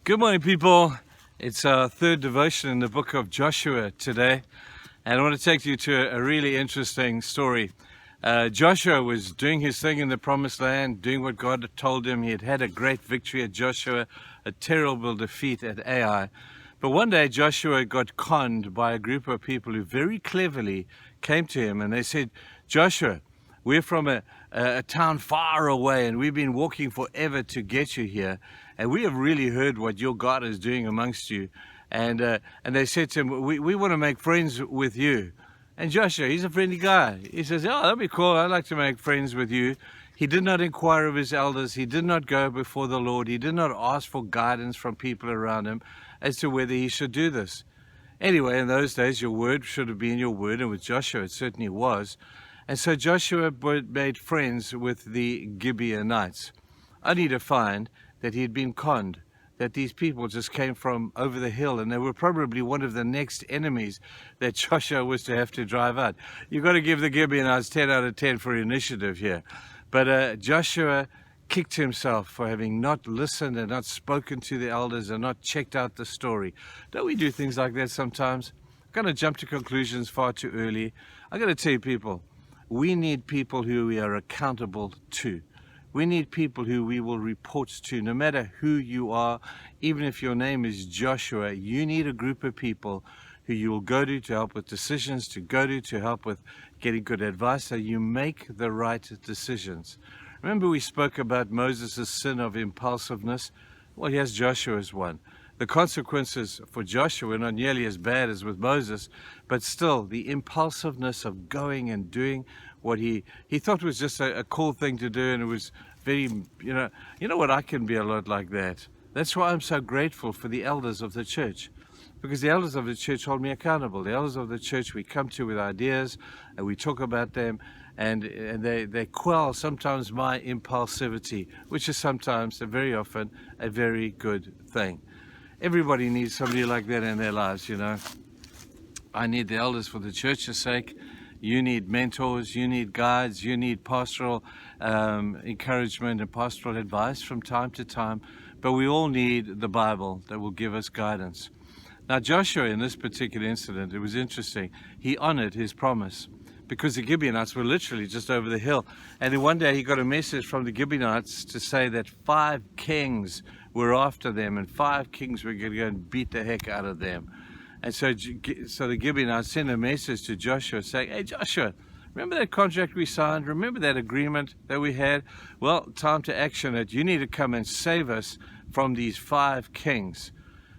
Good morning, people. It's our third devotion in the book of Joshua today, and I want to take you to a really interesting story. Joshua was doing his thing in the promised land, doing what God had told him. He had had a great victory at Joshua, a terrible defeat at Ai. But one day Joshua got conned by a group of people who very cleverly came to him and they said, Joshua, we're from a town far away and we've been walking forever to get you here. And we have really heard what your God is doing amongst you. And they said to him, we want to make friends with you. And Joshua, he's a friendly guy. He says, oh, that'd be cool. I'd like to make friends with you. He did not inquire of his elders. He did not go before the Lord. He did not ask for guidance from people around him as to whether he should do this. Anyway, in those days, your word should have been your word. And with Joshua, it certainly was. And so Joshua made friends with the Gibeonites, only to find that he had been conned, that these people just came from over the hill and they were probably one of the next enemies that Joshua was to have to drive out. You've got to give the Gibeonites 10 out of 10 for initiative here. But Joshua kicked himself for having not listened and not spoken to the elders and not checked out the story. Don't we do things like that sometimes? I'm going to jump to conclusions far too early. I'm going to tell you, people, we need people who we are accountable to. We need people who we will report to, no matter who you are. Even if your name is Joshua, you need a group of people who you will go to help with decisions, to help with getting good advice, so you make the right decisions. Remember we spoke about Moses' sin of impulsiveness? Well, here's Joshua's one. The consequences for Joshua were not nearly as bad as with Moses, but still the impulsiveness of going and doing what he thought was just a cool thing to do, and it was very, you know what, I can be a lot like that. That's why I'm so grateful for the elders of the church, because the elders of the church hold me accountable. The elders of the church we come to with ideas and we talk about them, and they quell sometimes my impulsivity, which is sometimes and very often a very good thing. Everybody needs somebody like that in their lives, you know. I need the elders for the church's sake. You need mentors, you need guides, you need pastoral encouragement and pastoral advice from time to time. But we all need the Bible that will give us guidance. Now, Joshua, in this particular incident, it was interesting. He honored his promise because the Gibeonites were literally just over the hill. And then one day he got a message from the Gibeonites to say that 5 kings were after them and 5 kings were going to go and beat the heck out of them. And so the Gibeonites sent a message to Joshua saying, hey, Joshua, remember that contract we signed? Remember that agreement that we had? Well, time to action it. You need to come and save us from these 5 kings.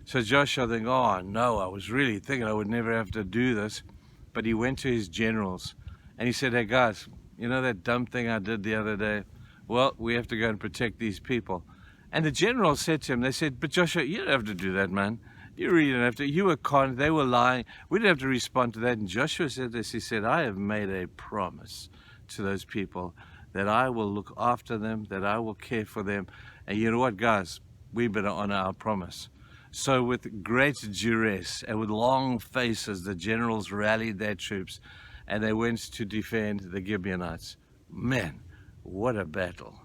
So Joshua think, oh, no, I was really thinking I would never have to do this. But he went to his generals and he said, hey, guys, you know that dumb thing I did the other day? Well, we have to go and protect these people. And the generals said to him, they said, but Joshua, you don't have to do that, man. You really don't have to. You were conned. They were lying. We didn't have to respond to that. And Joshua said this. He said, I have made a promise to those people that I will look after them, that I will care for them. And you know what, guys? We better honor our promise. So with great duress and with long faces, the generals rallied their troops and they went to defend the Gibeonites. Man, what a battle.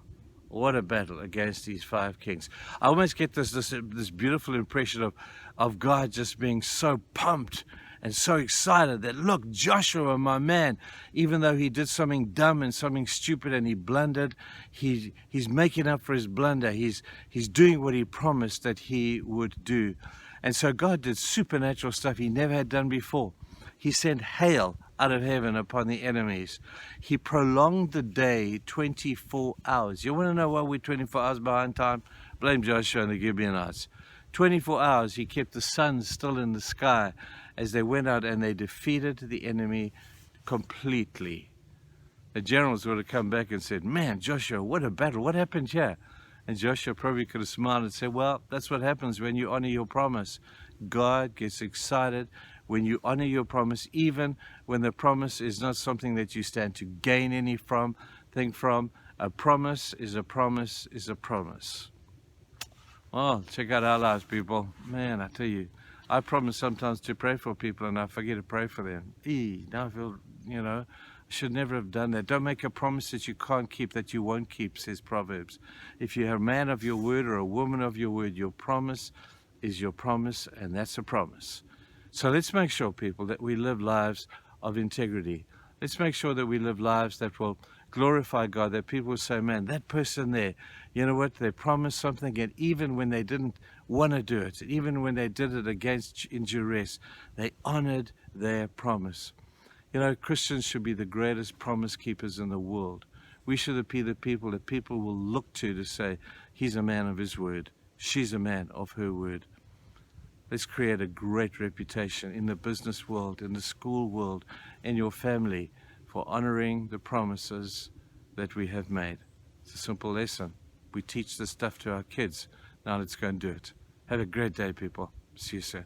What a battle against these 5 kings. I almost get this beautiful impression of God just being so pumped and so excited that, look, Joshua, my man, even though he did something dumb and something stupid and he blundered, he's making up for his blunder. He's doing what he promised that he would do. And so God did supernatural stuff he never had done before. He sent hail out of heaven upon the enemies. He prolonged the day 24 hours. You want to know why we're 24 hours behind time? Blame Joshua and the Gibeonites. 24 hours he kept the sun still in the sky as they went out and they defeated the enemy completely. The generals would have come back and said, man, Joshua, what a battle. What happened here? And Joshua probably could have smiled and said, well, that's what happens when you honor your promise. God gets excited when you honor your promise, even when the promise is not something that you stand to gain anything from. A promise is a promise is a promise. Oh, check out our lives, people. Man, I tell you, I promise sometimes to pray for people and I forget to pray for them. Now I feel, should never have done that. Don't make a promise that you can't keep, that you won't keep, says Proverbs. If you're a man of your word or a woman of your word, your promise is your promise, and that's a promise. So let's make sure, people, that we live lives of integrity. Let's make sure that we live lives that will glorify God, that people will say, man, that person there, you know what, they promised something, and even when they didn't want to do it, even when they did it in duress, they honored their promise. You know, Christians should be the greatest promise keepers in the world. We should be the people that people will look to say, he's a man of his word. She's a man of her word. Let's create a great reputation in the business world, in the school world, in your family, for honoring the promises that we have made. It's a simple lesson. We teach this stuff to our kids. Now let's go and do it. Have a great day, people. See you soon.